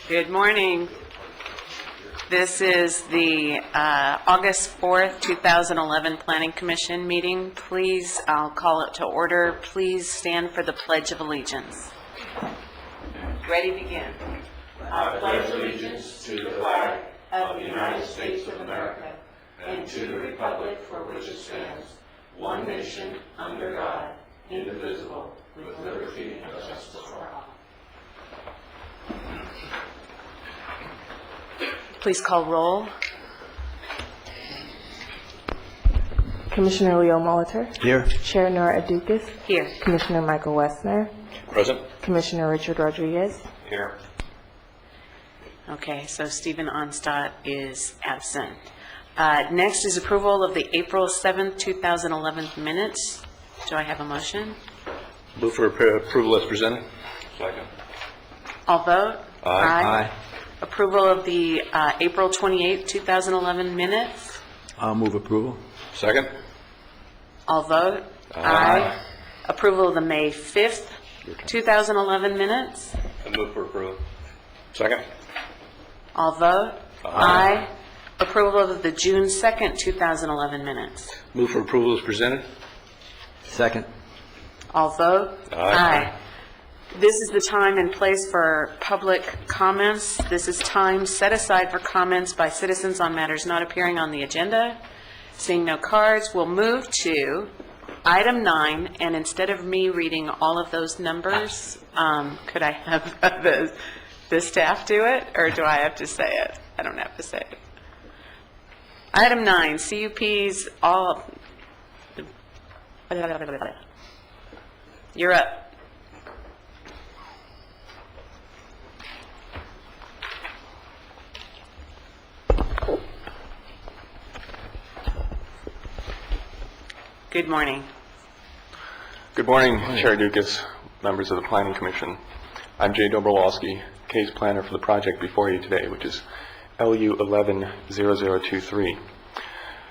Good morning. This is the August 4th, 2011 Planning Commission meeting. Please, I'll call it to order. Please stand for the Pledge of Allegiance. Ready, begin. I pledge allegiance to the flag of the United States of America and to the republic for which it stands, one nation, under God, indivisible, with liberty and justice for all. Please call roll. Commissioner Leo Molitor. Here. Chair Nora Adukis. Here. Commissioner Michael Westner. Present. Commissioner Richard Rodriguez. Here. Okay, so Stephen Onstadt is absent. Next is approval of the April 7th, 2011 minutes. Do I have a motion? Move for approval as presented. Second. All vote? Aye. Approval of the April 28th, 2011 minutes. I'll move approval. Second. All vote? Aye. Approval of the May 5th, 2011 minutes. I move for approval. Second. All vote? Aye. Approval of the June 2nd, 2011 minutes. Move for approval as presented. Second. All vote? Aye. This is the time and place for public comments. This is time set aside for comments by citizens on matters not appearing on the agenda. Seeing no cards, we'll move to item 9, and instead of me reading all of those numbers, could I have the staff do it, or do I have to say it? I don't have to say it. Item 9, CUPs, all... You're up. Good morning. Good morning, Chair Dukas, members of the Planning Commission. I'm Jay Dobrowolski, case planner for the project before you today, which is LU 110023.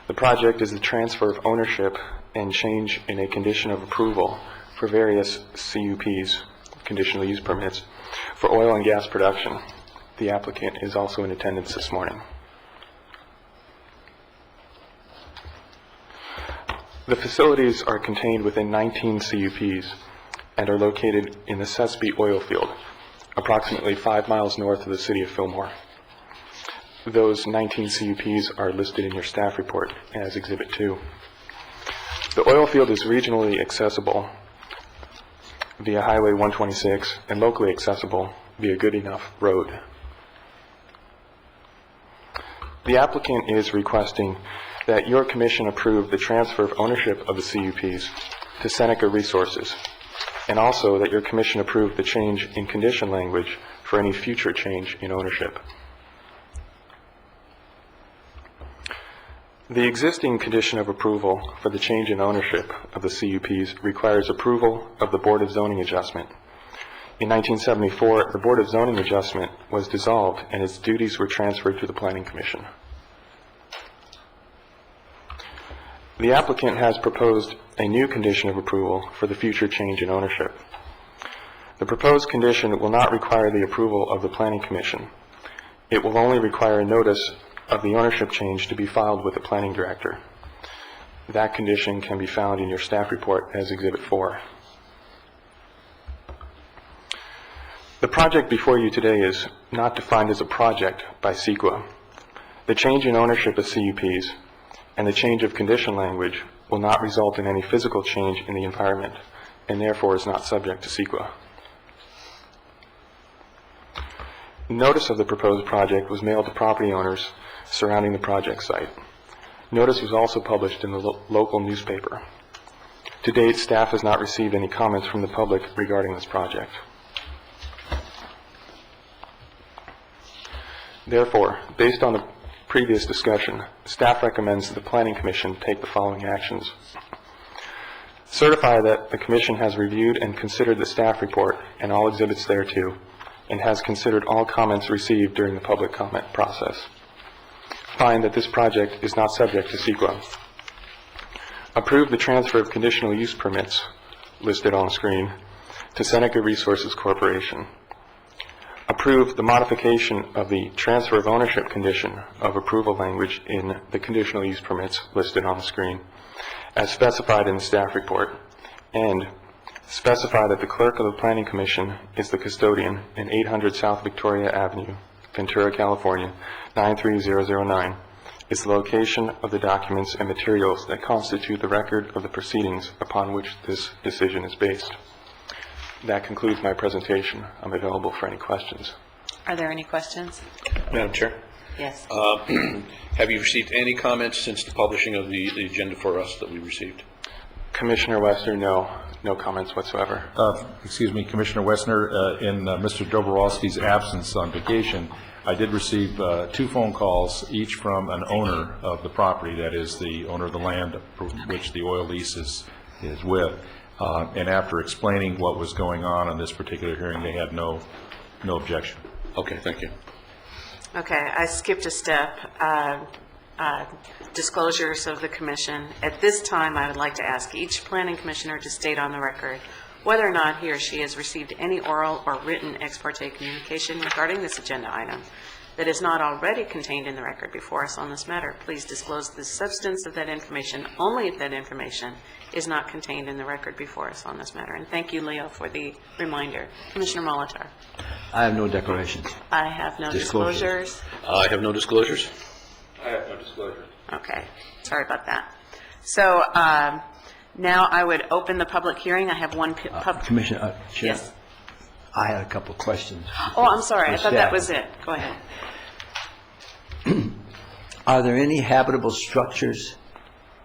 The project is the transfer of ownership and change in a condition of approval for various CUPs, conditional use permits, for oil and gas production. The applicant is also in attendance this morning. The facilities are contained within 19 CUPs and are located in the Sespe oil field, approximately 5 miles north of the city of Fillmore. Those 19 CUPs are listed in your staff report as Exhibit 2. The oil field is regionally accessible via Highway 126 and locally accessible via Goodenough Road. The applicant is requesting that your commission approve the transfer of ownership of the CUPs to Seneca Resources, and also that your commission approve the change in condition language for any future change in ownership. The existing condition of approval for the change in ownership of the CUPs requires approval of the Board of Zoning Adjustment. In 1974, the Board of Zoning Adjustment was dissolved and its duties were transferred to the Planning Commission. The applicant has proposed a new condition of approval for the future change in ownership. The proposed condition will not require the approval of the Planning Commission. It will only require a notice of the ownership change to be filed with the Planning Director. That condition can be found in your staff report as Exhibit 4. The project before you today is not defined as a project by CEQA. The change in ownership of CUPs and the change of condition language will not result in any physical change in the environment and therefore is not subject to CEQA. Notice of the proposed project was mailed to property owners surrounding the project site. Notice was also published in the local newspaper. To date, staff has not received any comments from the public regarding this project. Therefore, based on the previous discussion, staff recommends that the Planning Commission take the following actions. Certify that the Commission has reviewed and considered the staff report and all exhibits thereto, and has considered all comments received during the public comment process. Find that this project is not subject to CEQA. Approve the transfer of conditional use permits listed on the screen to Seneca Resources Corporation. Approve the modification of the transfer of ownership condition of approval language in the conditional use permits listed on the screen as specified in the staff report, and specify that the clerk of the Planning Commission is the custodian in 800 South Victoria Avenue, Ventura, California, 93009, is the location of the documents and materials that constitute the record of the proceedings upon which this decision is based. That concludes my presentation. I'm available for any questions. Are there any questions? Madam Chair, Yes. have you received any comments since the publishing of the agenda for us that we received? Commissioner Wessner, no comments whatsoever. Excuse me, Commissioner Wessner, in Mr. Dobrowolski's absence on vacation, I did receive 2 phone calls, each from an owner of the property, that is the owner of the land which the oil lease is with. And after explaining what was going on this particular hearing, they had no objection. Okay, thank you. Okay, I skipped a step. Disclosures of the commission. At this time, I would like to ask each planning commissioner to state on the record whether or not he or she has received any oral or written ex parte communication regarding this agenda item that is not already contained in the record before us on this matter. Please disclose the substance of that information only if that information is not contained in the record before us on this matter. And thank you, Leo, for the reminder. Commissioner Molitor. I have no declarations. I have no disclosures. I have no disclosures. I have no disclosure. Okay, sorry about that. So now I would open the public hearing. I have one Commissioner, Chair, Yes. I had a couple of questions. Oh, I'm sorry. I for thought that staff. was it. Go ahead. Are there any habitable structures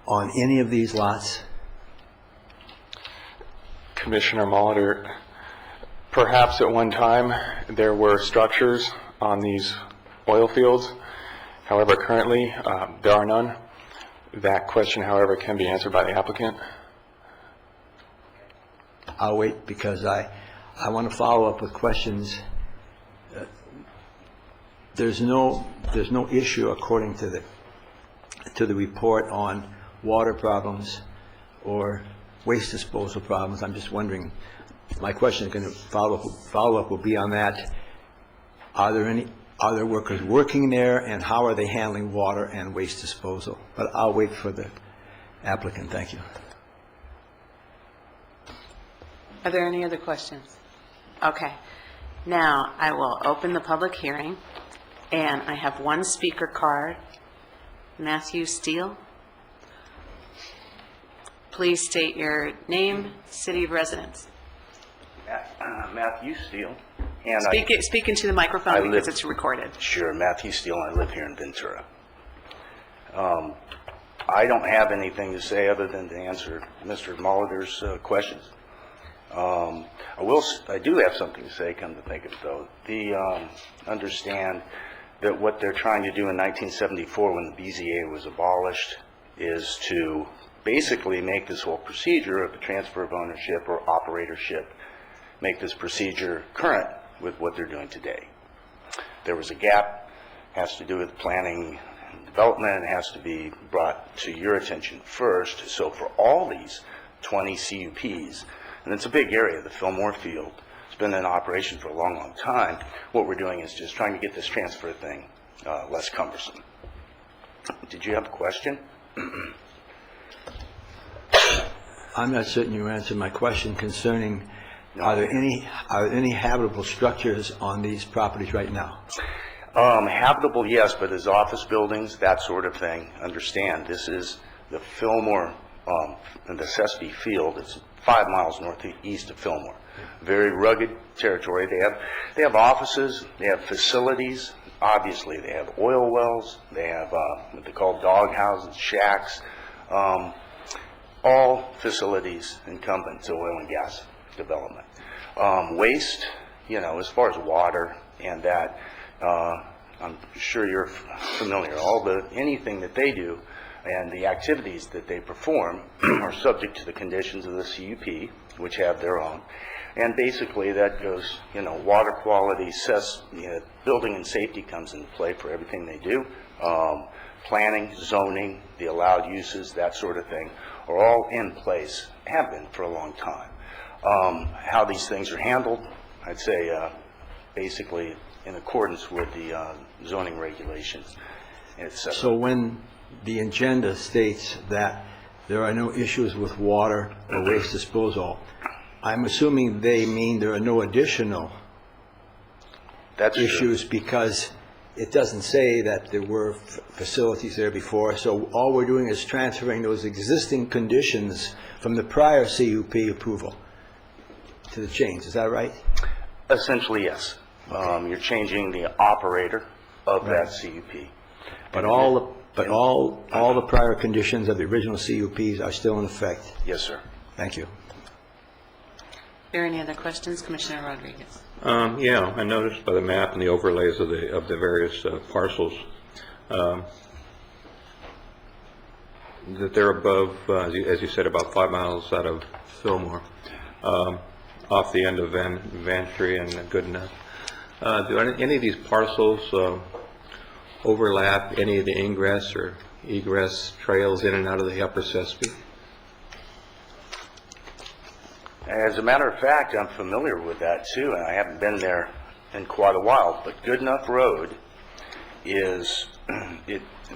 on any of these lots? Commissioner Molitor, perhaps at one time there were structures on these oil fields. However, currently there are none. That question, however, can be answered by the applicant. I'll wait because I want to follow up with questions. There's no issue according to the report on water problems or waste disposal problems. I'm just wondering, my question is going to follow up will be on that. Are there workers working there, and how are they handling water and waste disposal? But I'll wait for the applicant. Thank you. Are there any other questions? Okay. Now I will open the public hearing, and I have one speaker card. Matthew Steele. Please state your name, city of residence. Matthew Steele. And Speak into the microphone I because live- it's recorded. Sure, Matthew Steele, and I live here in Ventura. I don't have anything to say other than to answer Mr. Molitor's questions. I do have something to say, come to think of it, though. Understand that what they're trying to do in 1974, when the BZA was abolished, is to basically make this whole procedure of the transfer of ownership or operatorship, make this procedure current with what they're doing today. There was a gap, has to do with planning and development, it has to be brought to your attention first. So for all these 20 CUPs, and it's a big area, the Fillmore Field, it's been in operation for a long, long time. What we're doing is just trying to get this transfer thing less cumbersome. Did you have a question? I'm not certain you answered my question concerning, are there any habitable structures on these properties right now? Habitable, yes, but as office buildings, that sort of thing, understand, this is the Fillmore, the Sespe Field. It's 5 miles northeast of Fillmore. Very rugged territory. They have offices, they have facilities. Obviously, they have oil wells, they have what they call dog houses, shacks, all facilities incumbent to oil and gas development. Waste, as far as water and that, I'm sure you're familiar. Anything that they do and the activities that they perform are subject to the conditions of the CUP, which have their own. And basically that goes, water quality, building and safety comes into play for everything they do. planning, zoning, the allowed uses, that sort of thing, are all in place, have been for a long time. How these things are handled, I'd say basically in accordance with the zoning regulations, etc. So when the agenda states that there are no issues with water or waste disposal, I'm assuming they mean there are no additional That's true. issues, because it doesn't say that there were facilities there before. So all we're doing is transferring those existing conditions from the prior CUP approval to the change. Is that right? Essentially, yes. You're changing the operator of that CUP. But all the prior conditions of the original CUPs are still in effect? Yes, sir. Thank you. Are there any other questions? Commissioner Rodriguez. Yeah, I noticed by the map and the overlays of the various parcels that they're above, as you said, about 5 miles out of Fillmore, off the end of Vantry and Goodenough. Do any of these parcels overlap any of the ingress or egress trails in and out of the Upper Sespe? As a matter of fact, I'm familiar with that too, and I haven't been there in quite a while. But Goodenough Road is,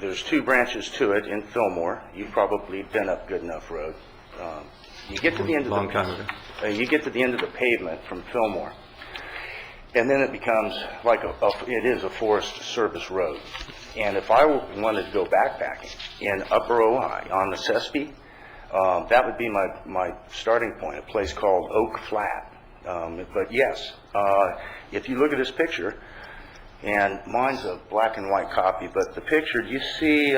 there's 2 branches to it in Fillmore. You've probably been up Goodenough Road. You get to the end of Long time ago. You get to the end of the pavement from Fillmore, and then it becomes like it is a Forest Service road. And if I wanted to go backpacking in Upper Ojai on the Sespe, that would be my starting point, a place called Oak Flat. But yes, if you look at this picture, and mine's a black and white copy, but the picture, you see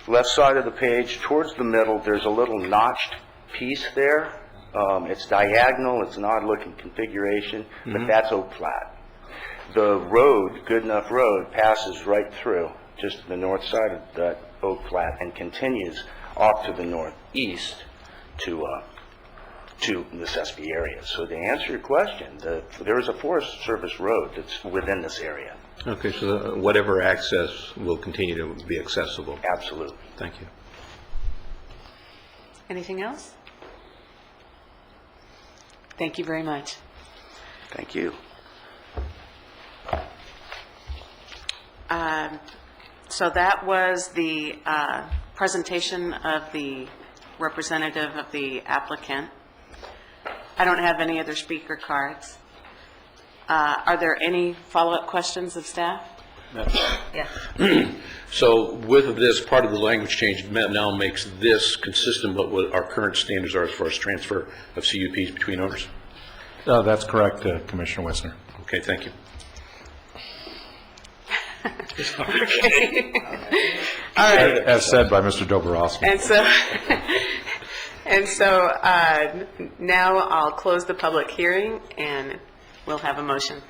left side of the page, towards the middle, there's a little notched piece there. It's diagonal, it's an odd-looking configuration, but that's Oak Flat. The road, Goodenough Road, passes right through, just to the north side of that Oak Flat, and continues off to the northeast to the Sespe area. So to answer your question, there is a Forest Service road that's within this area. Okay, so whatever access will continue to be accessible. Absolutely. Thank you. Anything else? Thank you very much. Thank you. So that was the presentation of the representative of the applicant. I don't have any other speaker cards. Are there any follow-up questions of staff? Yeah. So with this, part of the language change now makes this consistent with what our current standards are as far as transfer of CUPs between owners? That's correct, Commissioner Wessner. Okay, thank you. All right. As said by Mr. Doborowski. And so now I'll close the public hearing and we'll have a motion.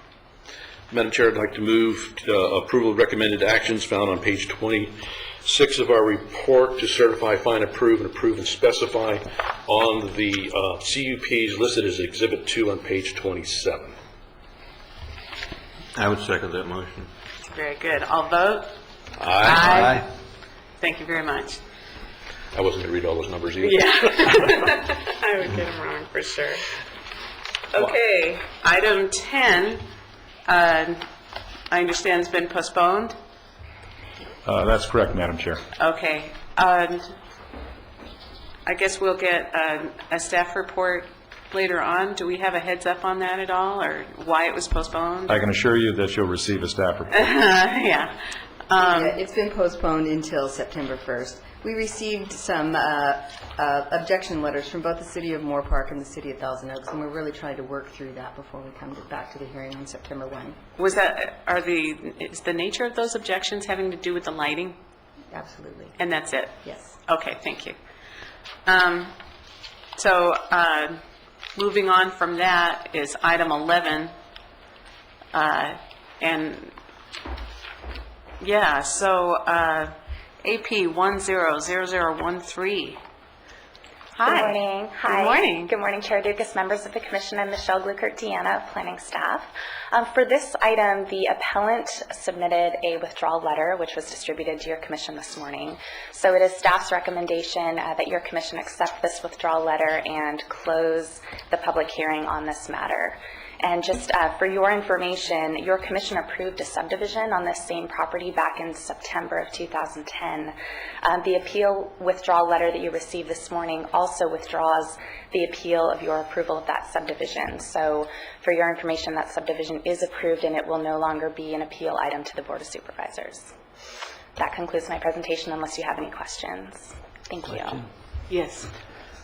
Madam Chair, I'd like to move approval of recommended actions found on page 26 of our report to certify, find, approve, and specify on the CUPs listed as Exhibit 2 on page 27. I would second that motion. Very good. I'll vote. Aye. Thank you very much. I wasn't going to read all those numbers either. Yeah. I would get them wrong for sure. Okay, item 10, I understand has been postponed. That's correct, Madam Chair. Okay. I guess we'll get a staff report later on. Do we have a heads up on that at all, or why it was postponed? I can assure you that you'll receive a staff report. Yeah. Yeah, it's been postponed until September 1st. We received some objection letters from both the City of Moore Park and the City of Thousand Oaks, and we're really trying to work through that before we come back to the hearing on September 1. Was that, is the nature of those objections having to do with the lighting? Absolutely. And that's it? Yes. Okay, thank you. So, moving on from that is item 11. And, yeah, so AP 100013 Hi. Good morning. Hi. Good morning. Good morning, Chair Dukas, members of the Commission. I'm Michelle Gluckert-Deanna of Planning Staff. For this item, the appellant submitted a withdrawal letter, which was distributed to your Commission this morning. So it is staff's recommendation that your Commission accept this withdrawal letter and close the public hearing on this matter. And just for your information, your Commission approved a subdivision on this same property back in September of 2010. The appeal withdrawal letter that you received this morning also withdraws the appeal of your approval of that subdivision. So for your information, that subdivision is approved and it will no longer be an appeal item to the Board of Supervisors. That concludes my presentation unless you have any questions. Thank you. Yes.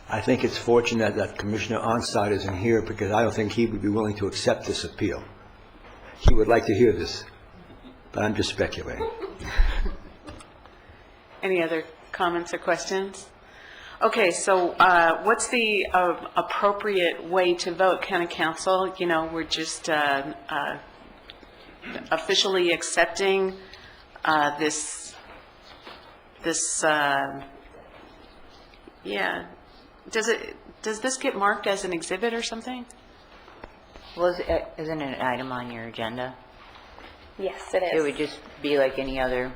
I think it's fortunate that Commissioner Onside isn't here because I don't think he would be willing to accept this appeal. He would like to hear this, but I'm just speculating. Any other comments or questions? Okay, so what's the appropriate way to vote, County Council? You know, we're just officially accepting this, yeah. Does this get marked as an exhibit or something? Well, isn't it an item on your agenda? Yes, it is. It would just be like any other.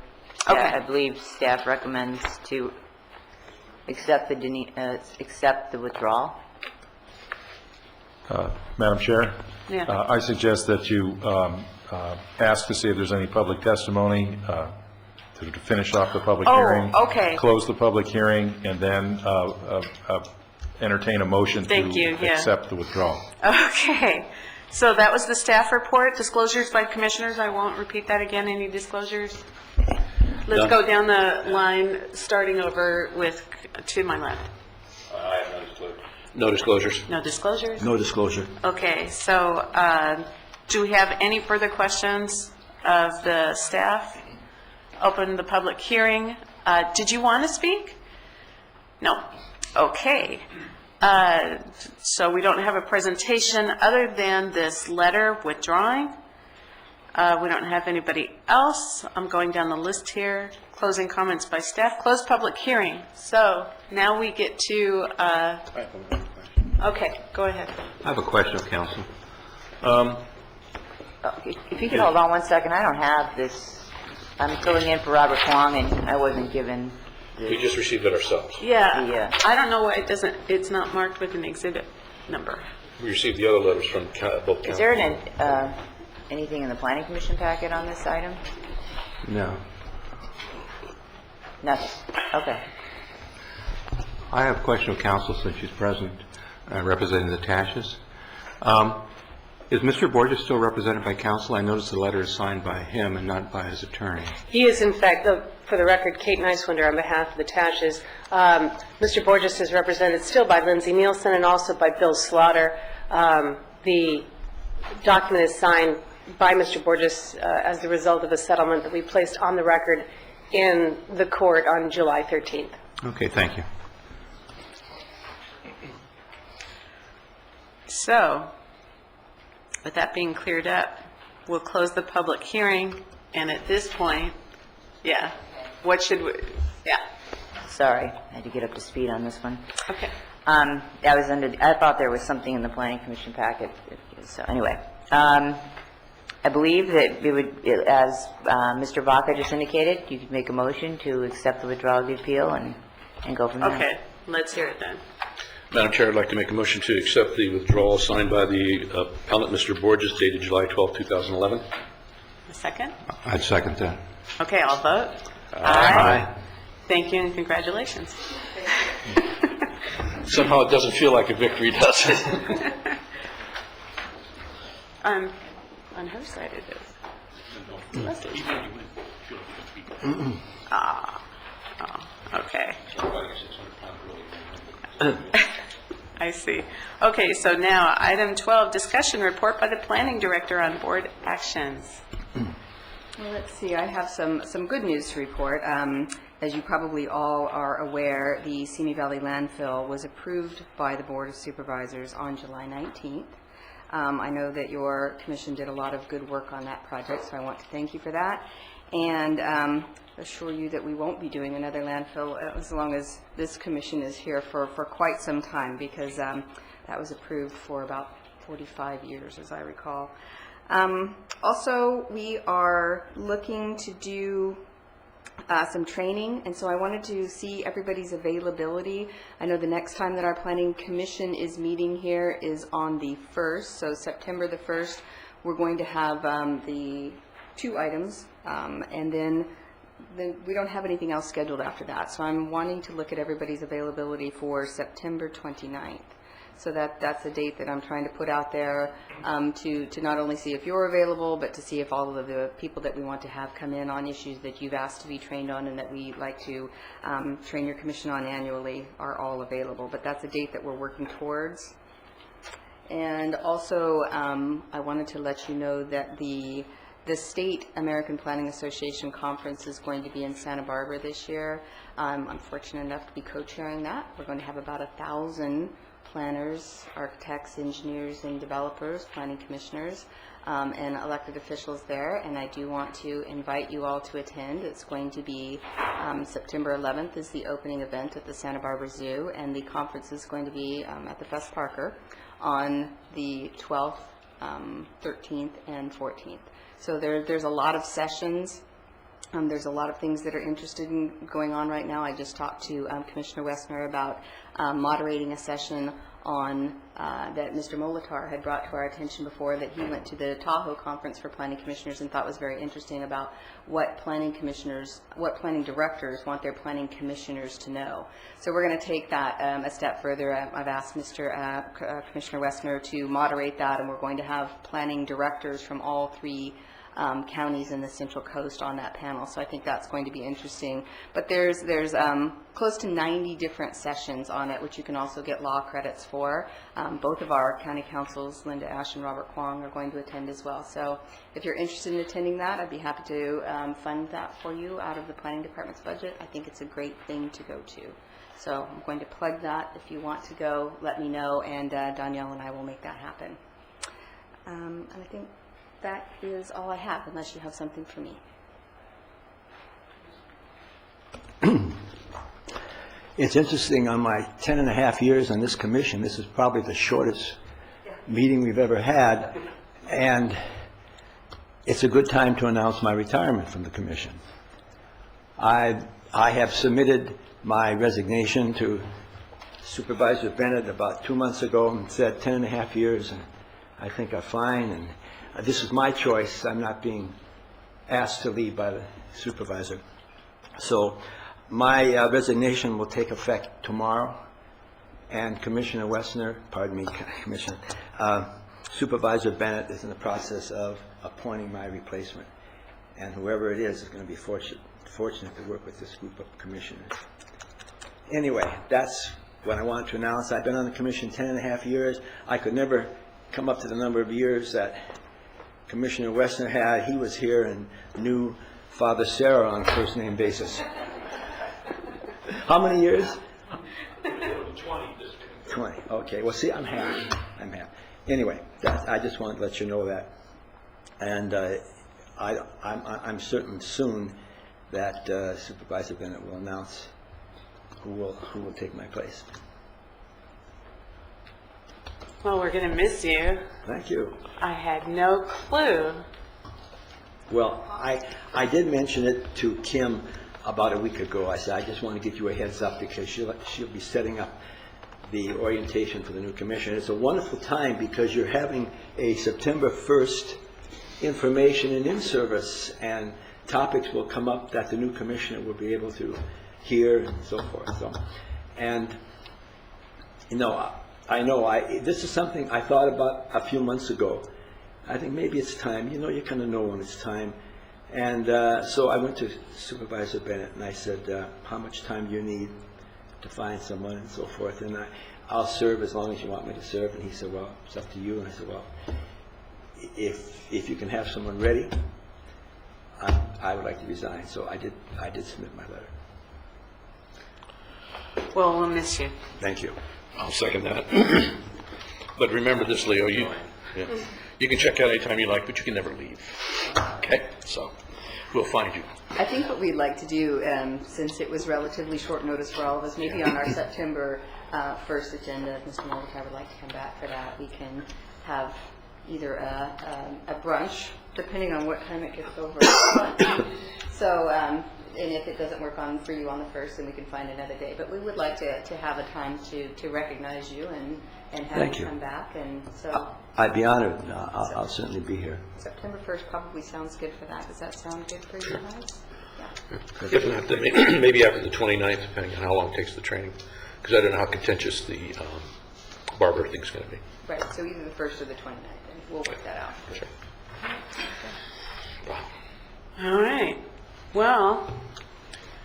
Okay. I believe staff recommends to accept the withdrawal. Madam Chair? Yeah. I suggest that you ask to see if there's any public testimony, to finish off the public hearing. Okay. Close the public hearing, and then entertain a motion Thank you, to yeah. accept the withdrawal. Okay, so that was the staff report. Disclosures by commissioners, I won't repeat that again. Any disclosures? Let's None. go down the line, starting over with, to my left. I have no disclosures. No disclosures. No disclosures? No disclosure. Okay, so do we have any further questions of the staff? Open the public hearing. Did you want to speak? No. Okay. So we don't have a presentation other than this letter withdrawing. We don't have anybody else. I'm going down the list here. Closing comments by staff. Closed public hearing. So now we get to, okay, go ahead. I have a question of council. If you could hold on 1 second, I don't have this. I'm filling in for Robert Kwong, and I wasn't given We just received it ourselves. Yeah, I don't know why it's not marked with an exhibit number. We received the other letters from both Is counties. there anything in the Planning Commission packet on this item? No. Nothing. Okay. I have a question of council since she's present, representing the Tashes. Is Mr. Borges still represented by council? I noticed the letter is signed by him and not by his attorney. He is, in fact, for the record, Kate Nicewinder on behalf of the Tashes. Mr. Borges is represented still by Lindsay Nielsen and also by Bill Slaughter. The document is signed by Mr. Borges as the result of a settlement that we placed on the record in the court on July 13th. Okay, thank you. So, with that being cleared up, we'll close the public hearing, and at this point, yeah, what should we, yeah, Sorry, I had to get up to speed on this one. okay. I thought there was something in the Planning Commission packet. So anyway, I believe that it would, as Mr. Vaca just indicated, you could make a motion to accept the withdrawal of the appeal and go from there. Okay, let's hear it then. Madam Chair, I'd like to make a motion to accept the withdrawal signed by the appellant, Mr. Borges, dated July 12, 2011. A second? I'd second that. Okay, I'll vote. Aye. Thank you and congratulations. Somehow it doesn't feel like a victory, does it? On her side it is. Leslie's. Okay. I see. Okay, so now, item 12, discussion report by the planning director on board actions. Well, let's see, I have some good news to report. As you probably all are aware, the Simi Valley landfill was approved by the Board of Supervisors on July 19th. I know that your commission did a lot of good work on that project, so I want to thank you for that. and assure you that we won't be doing another landfill as long as this commission is here for quite some time, because that was approved for about 45 years, as I recall. Also, we are looking to do some training, and so I wanted to see everybody's availability. I know the next time that our Planning Commission is meeting here is on the 1st, so September the 1st, we're going to have the 2 items, and then we don't have anything else scheduled after that. So I'm wanting to look at everybody's availability for September 29th. So that's a date that I'm trying to put out there to not only see if you're available, but to see if all of the people that we want to have come in on issues that you've asked to be trained on and that we like to train your commission on annually are all available. But that's a date that we're working towards. And also, I wanted to let you know that the State American Planning Association Conference is going to be in Santa Barbara this year. I'm fortunate enough to be co-chairing that. We're going to have about 1,000 planners, architects, engineers, and developers, planning commissioners, and elected officials there, and I do want to invite you all to attend. It's going to be September 11th is the opening event at the Santa Barbara Zoo, and the conference is going to be at the Fess Parker on the 12th, 13th, and 14th. So there's a lot of sessions. There's a lot of things that are interested in going on right now. I just talked to Commissioner Wessner about moderating a session on that Mr. Molitor had brought to our attention before, that he went to the Tahoe Conference for Planning Commissioners and thought was very interesting about what planning directors want their planning commissioners to know. So we're going to take that a step further. I've asked Commissioner Wessner to moderate that, and we're going to have planning directors from all 3 counties in the Central Coast on that panel, so I think that's going to be interesting. But there's close to 90 different sessions on it, which you can also get law credits for. Both of our county councils, Linda Ash and Robert Kwong, are going to attend as well. So if you're interested in attending that, I'd be happy to fund that for you out of the Planning Department's budget. I think it's a great thing to go to. So I'm going to plug that. If you want to go, let me know, and Danielle and I will make that happen. And I think that is all I have, unless you have something for me. It's interesting, on my 10.5 years on this commission, this is probably the shortest meeting we've ever had, and it's a good time to announce my retirement from the commission. I have submitted my resignation to Supervisor Bennett about 2 months ago and said 10.5 years, and I think I'm fine, and this is my choice. I'm not being asked to leave by the supervisor. So my resignation will take effect tomorrow, and Commissioner Wessner, Supervisor Bennett is in the process of appointing my replacement, and whoever it is going to be fortunate to work with this group of commissioners. Anyway, that's what I wanted to announce. I've been on the commission 10.5 years. I could never come up to the number of years that Commissioner Wessner had. He was here and knew Father Sarah on a first-name basis. How many years? 20. Okay. Well, see, I'm happy. Anyway, I just wanted to let you know that. And I'm certain soon that Supervisor Bennett will announce who will take my place. Well, we're going to miss you. Thank you. I had no clue. Well, I did mention it to Kim about a week ago. I said, I just want to give you a heads up because she'll be setting up the orientation for the new commission. It's a wonderful time because you're having a September 1st information and in-service, and topics will come up that the new commissioner will be able to hear and so forth. So, and, this is something I thought about a few months ago. I think maybe it's time. You kind of know when it's time. And so I went to Supervisor Bennett and I said, how much time do you need to find someone and so forth? And I'll serve as long as you want me to serve. And he said, well, it's up to you. And I said, well, if you can have someone ready, I would like to resign. So I did submit my letter. Well, we'll miss you. Thank you. I'll second that. But remember this, Leo, you can check out anytime you like, but you can never leave. Okay, so, we'll find you. I think what we'd like to do, since it was relatively short notice for all of us, maybe on our September 1st agenda, if Mr. Mollicar would like to come back for that, we can have either a brunch, depending on what time it gets over. So, and if it doesn't work for you on the 1st, then we can find another day. But we would like to have a time to recognize you and have Thank you you. come back. And so I'd be honored. I'll certainly be here. September 1st probably sounds good for that. Does that sound good for you guys? Yeah. If not, then maybe after the 29th, depending on how long it takes the training, because I don't know how contentious the barber thing's going to be. Right, so either the 1st or the 29th, and we'll work that out. Sure. All right. Well,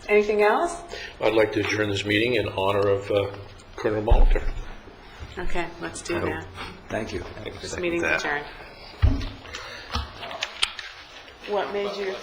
anything else? I'd like to adjourn this meeting in honor of Colonel Molitor. Okay, let's do that. Thank you. This meeting's adjourned. What made you...